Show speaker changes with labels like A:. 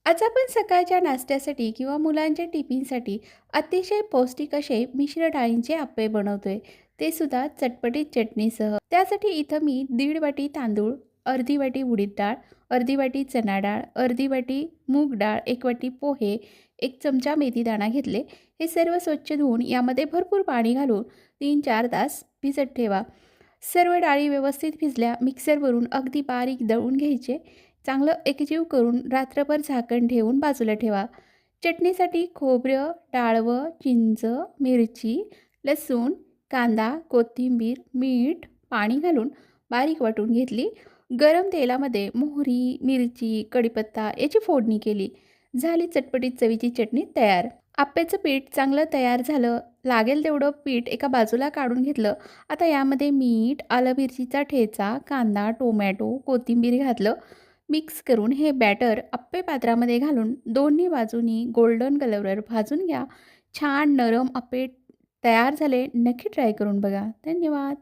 A: आज आपण सकाळच्या नाश्त्यासाठी किंवा मुलांच्या टिफिनसाठी अतिशय पौष्टिक असे मिश्र डाळींचे अप्पे बनवतोय. ते सुद्धा चटपटीत चटणीसह. त्यासाठी इथं मी दीड वाटी तांदूळ, अर्धी वाटी उडीद डाळ, अर्धी वाटी चणा डाळ, अर्धी वाटी मूग डाळ, एक वाटी पोहे, एक चमचा मेथीदाणा घेतले. हे सर्व स्वच्छ धुवून यामध्ये भरपूर पाणी घालून 3-4 तास भिजत ठेवा. सर्व डाळी व्यवस्थित भिजल्या, मिक्सरवरून अगदी बारीक दळून घ्यायचे. चांगलं एकजीव करून रात्रभर झाकण ठेवून बाजूला ठेवा. चटणीसाठी खोबरं, डाळवं, चिंच, मिरची, लसूण, कांदा, कोथिंबीर, मीठ, पाणी घालून बारीक वाटून घेतली. गरम तेलामध्ये मोहरी, मिरची, कढीपत्ता याची फोडणी केली. झाली चटपटीत चवीची चटणी तयार. आप्याचं पीठ चांगलं तयार झालं. लागेल तेवढं पीठ एका बाजूला काढून घेतलं. आता यामध्ये मीठ, आलं मिरचीचा ठेचा, कांदा, टोमॅटो, कोथिंबीर घातलं. मिक्स करून हे बॅटर अप्पे पात्रामध्ये घालून दोन्ही बाजूनी गोल्डन कलरवर भाजून घ्या. छान नरम अप्पे तयार झाले. नक्की ट्राय करून बघा. धन्यवाद.